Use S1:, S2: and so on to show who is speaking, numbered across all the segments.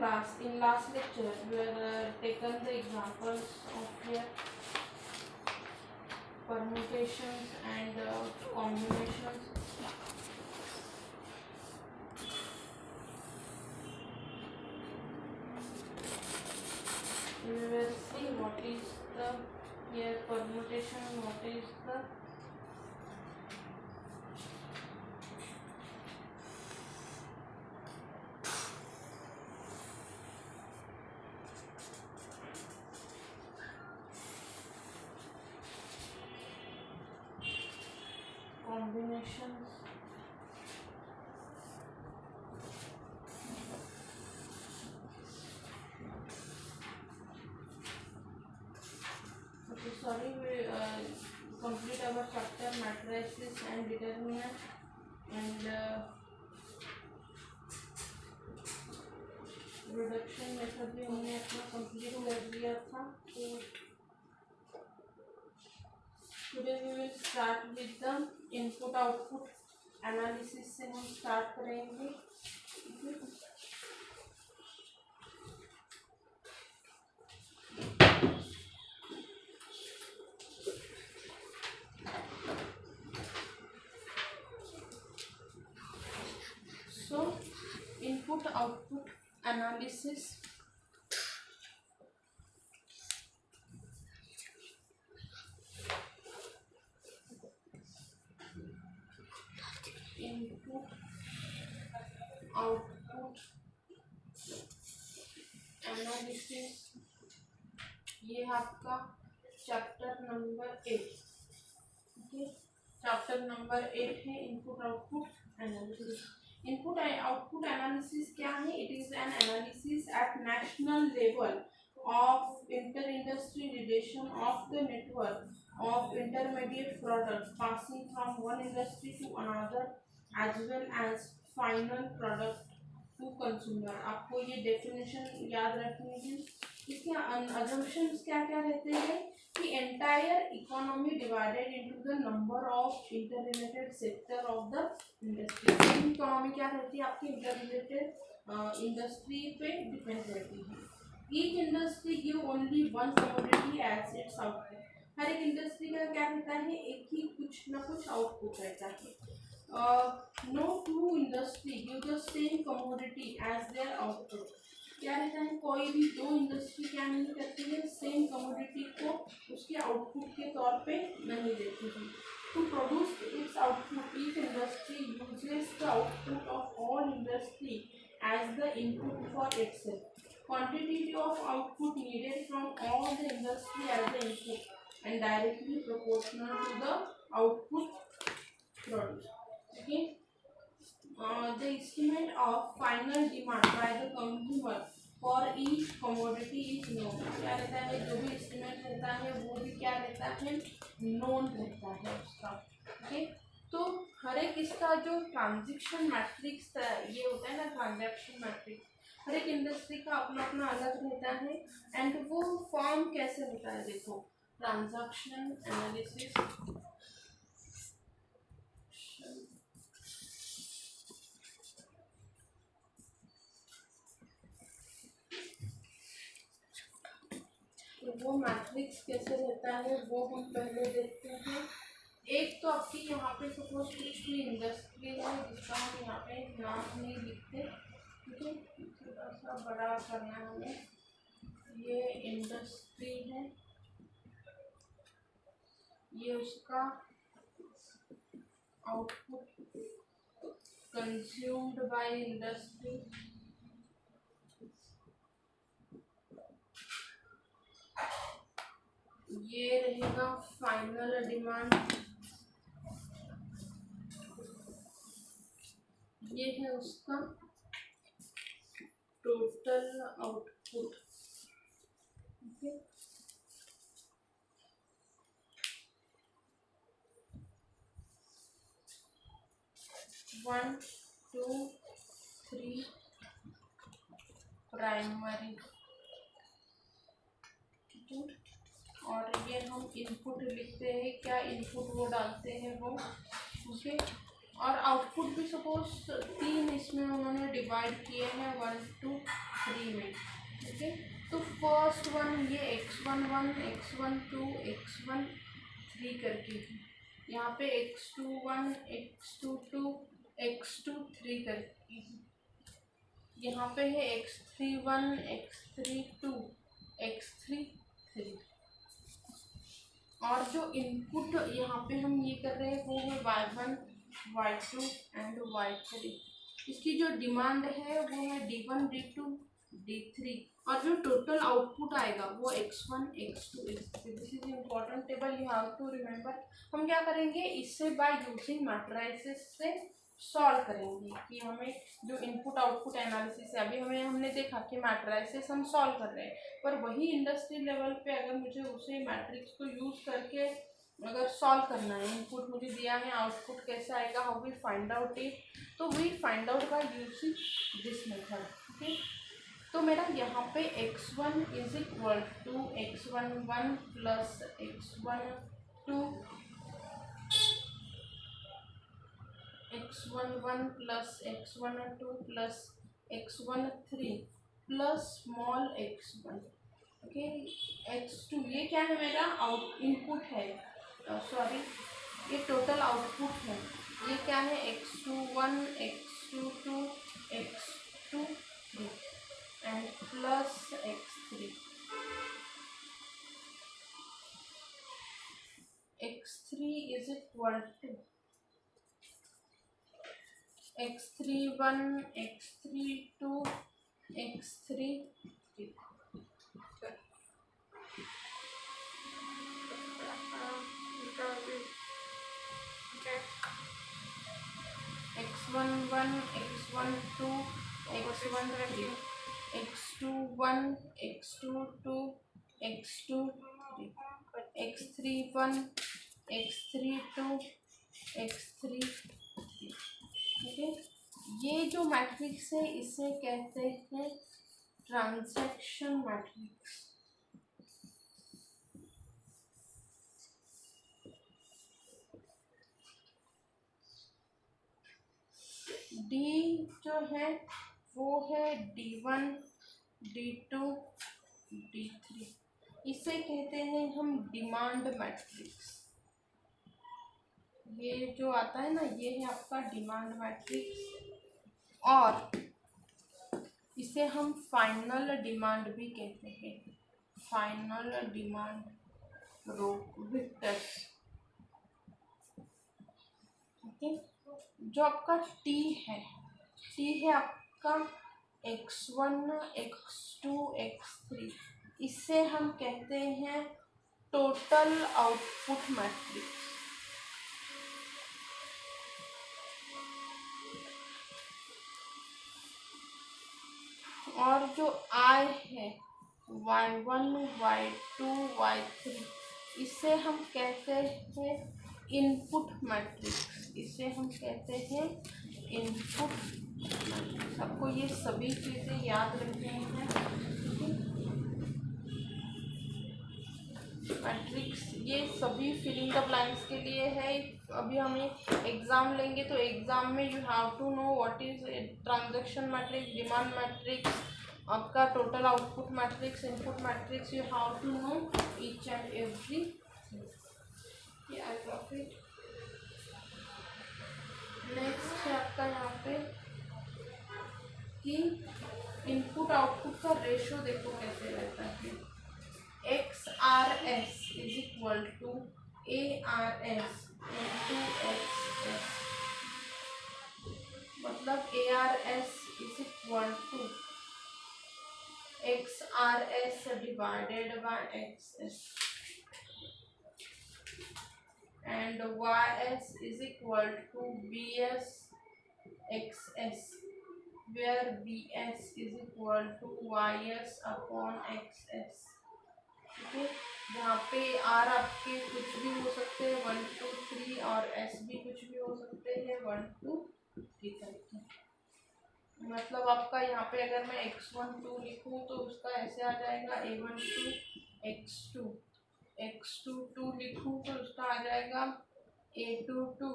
S1: class, in last lecture, we were taken the examples of here permutations and combinations. We will see what is the here permutation, what is the combinations. Okay, sorry, we complete our chapter matrices and determinant and reduction method भी हमने अपना complete कर दिया था. तो today we will start with the input output analysis से हम start करेंगे. So input output analysis. Input output analysis ये आपका chapter number 8. Okay, chapter number 8 है input output analysis. Input output analysis क्या है? It is an analysis at national level of inter-industry relation of the network of intermediate products passing from one industry to another as well as final product to consumer. आपको ये definition याद रखनी है. इसके assumptions क्या क्या रहते हैं कि entire economy divided into the number of interrelated sector of the industry. economy क्या रहती है आपकी interrelated industry पे depend रहती है. Each industry give only one commodity as its output. हर एक इंडस्ट्री का क्या रहता है? एक ही कुछ ना कुछ आउटपुट रहता है. No two industry give the same commodity as their output. क्या रहता है? कोई भी दो इंडस्ट्री क्या नहीं करती है? सेम कमोडिटी को उसके आउटपुट के तौर पे नहीं देती है. To produce its output, each industry uses the output of all industry as the input for itself. Quantity of output needed from all the industry as the input and directly proportional to the output produced. Okay. The estimate of final demand by the consumer for each commodity is known. क्या रहता है? जो भी estimate रहता है वो भी क्या रहता है? known रहता है उसका. Okay. तो हर एक इसका जो ट्रांजेक्शन मैट्रिक्स ये होता है ना, ट्रांजेक्शन मैट्रिक्स हर एक इंडस्ट्री का अपना अपना अलग रहता है. एंड वो फॉर्म कैसे होता है? देखो, ट्रांजैक्शन एनालिसिस. तो वो मैट्रिक्स कैसे रहता है वो हम पहले देखते हैं. एक तो आपकी यहाँ पे सपोज कुछ भी इंडस्ट्री है जिसका हम यहाँ पे नाम नहीं लिखते. ठीक है, थोड़ा सा बड़ा करना है हमें. ये इंडस्ट्री है, ये उसका आउटपुट कंज्यूम्ड बाय इंडस्ट्री. ये रहेगा फाइनल डिमांड. ये है उसका total output. Okay, one two three primary. ठीक है, और ये हम इनपुट लिखते हैं. क्या इनपुट वो डालते हैं वो. ओके, और आउटपुट भी सपोज तीन इसमें उन्होंने डिवाइड किए हैं 1 2 3 में। ठीक है, तो फर्स्ट वन ये x11 x12 x13 करके है, यहाँ पे x21 x22 x23 करके है, यहाँ पे है x31 x32 x33। और जो इनपुट यहाँ पे हम ये कर रहे हैं वो है y1 y2 एंड y3। इसकी जो डिमांड है वो है d1 d2 d3, और जो टोटल आउटपुट आएगा वो x1 x2 x3। This is important table, you have to remember. हम क्या करेंगे, इससे बाय यूजिंग मैट्रिसेस से सॉल्व करेंगे कि हमें जो इनपुट आउटपुट एनालिसिस है, अभी हमने देखा कि मैट्रिसेस हम सॉल्व कर रहे हैं, पर वही इंडस्ट्री लेवल पे अगर मुझे उसे मैट्रिक्स को यूज करके अगर सॉल्व करना है, इनपुट मुझे दिया है, आउटपुट कैसे आएगा, how we find out it, तो we find out by using this method. Okay, तो मेरा यहाँ पे x1 is equal to x11 plus x12 x11 plus x12 plus x13 plus small x1। Okay, x2 ये क्या है, मेरा आउट इनपुट है, सॉरी ये टोटल आउटपुट है। ये क्या है, x21 x22 x23 and plus x3। x3 is equal to x31 x32 x33 x11 x12 x13 x21 x22 x23 x31 x32 x33। ठीक है, ये जो मैट्रिक्स है इसे कहते हैं ट्रांजैक्शन मैट्रिक्स। डी जो है वो है d1 d2 d3, इसे कहते हैं हम डिमांड मैट्रिक्स। ये जो आता है ना, ये है आपका डिमांड मैट्रिक्स, और इसे हम फाइनल डिमांड भी कहते हैं, फाइनल डिमांड रो वेक्टर्स। ओके, जो आपका टी है आपका x1 x2 x3, इससे हम कहते हैं टोटल आउटपुट मैट्रिक्स। और जो I है y1 y2 y3, इसे हम कहते हैं इनपुट मैट्रिक्स, इसे हम कहते हैं इनपुट मैट्रिक्स। आपको ये सभी चीज़ें याद रखनी हैं। मैट्रिक्स ये सभी फिलिंग द ब्लैंक्स के लिए है। अभी हमें एग्ज़ाम लेंगे तो एग्ज़ाम में you have to know what is transaction matrix, demand matrix, आपका total output matrix, input matrix, you have to know each and every. Next है आपका यहाँ पे कि इनपुट आउटपुट का रेशो देखो कैसे रहता है। XRS is equal to ARS into XS, मतलब ARS is equal to XRS divided by XS, and YS is equal to BS XS, where BS is equal to YS upon XS। ठीक है, यहाँ पे R आपके कुछ भी हो सकते हैं 1 2 3, और S भी कुछ भी हो सकते हैं 1 2 3 करके। मतलब आपका यहाँ पे अगर मैं x12 लिखूँ तो उसका ऐसे आ जाएगा A12 x2, x22 लिखूँ तो उसका आ जाएगा A22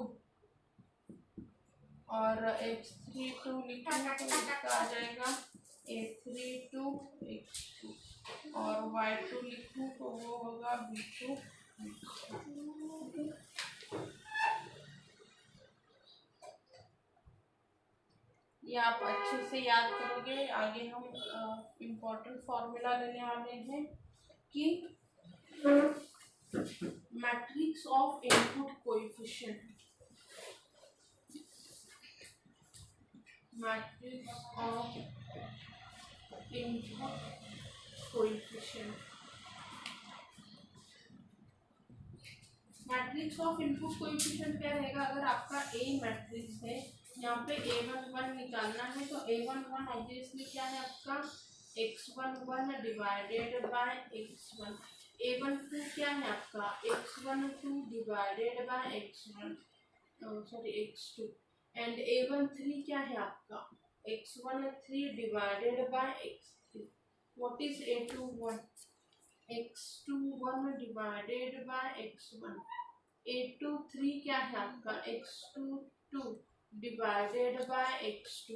S1: और x3 2 लिखूँ तो इसका आ जाएगा a3 2 x2 और y2 लिखूँ तो वो होगा b2 ये आप अच्छे से याद करोगे। आगे हम इम्पोर्टेंट फॉर्मूला लेने वाले हैं कि matrix of input coefficient, matrix of input coefficient. Matrix of input coefficient क्या रहेगा? अगर आपका ए मैट्रिक्स है, यहाँ पे a11 निकालना है तो a11 ऑब्वियसली क्या है आपका x11 divided by x1, a12 क्या है आपका x12 divided by x1 sorry x2 and a13 क्या है आपका x13 divided by x3। What is a21? x21 divided by x1। a23 क्या है आपका x22 divided by x2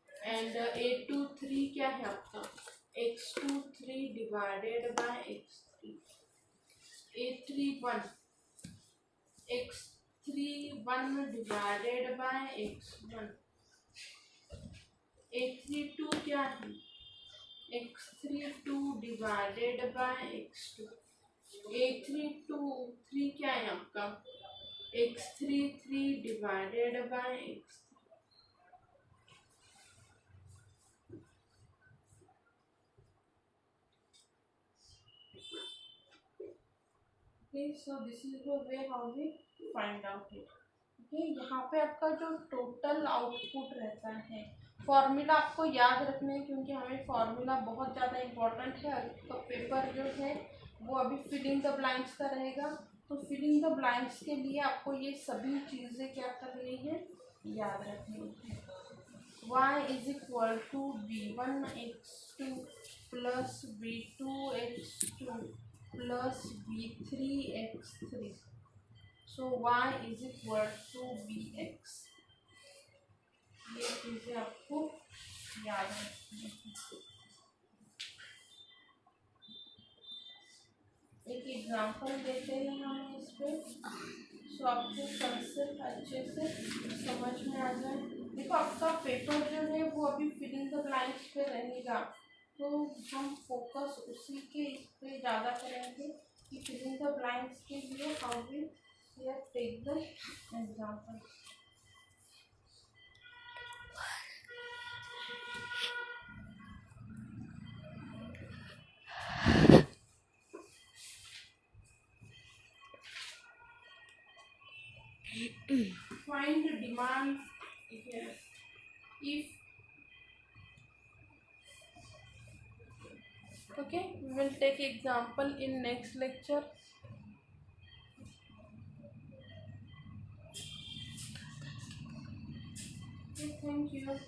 S1: and a23 क्या है आपका x23 divided by x3। a31 x31 divided by x1। a32 क्या है x32 divided by x2। a3 क्या है आपका x33 divided by x। so this is the way how we find out it। यहाँ पे आपका जो टोटल आउटपुट रहता है, फॉर्मूला आपको याद रखना है क्योंकि हमें फॉर्मूला बहुत ज़्यादा इम्पोर्टेंट है। तो पेपर जो है वो अभी फिलिंग द ब्लैंक्स का रहेगा, तो फिलिंग द ब्लैंक्स के लिए आपको ये सभी चीज़ें क्या करनी है, याद रखनी है। y is equal to b1x2 plus b2x2 plus b3x3। So y is equal to bx। ये चीज़ें आपको याद रखनी है। एक एग्जांपल देते हैं हम इस पे, सो आपको कंसेप्ट अच्छे से समझ में आ जाए। देखो आपका पेपर जो है वो अभी फिलिंग द ब्लैंक्स पे रहेगा, तो हम फोकस उसी के इस पे ज़्यादा करेंगे कि फिलिंग द ब्लैंक्स के लिए how we take the example. Find the demand here. If okay, we will take example in next lecture. Okay, thank you.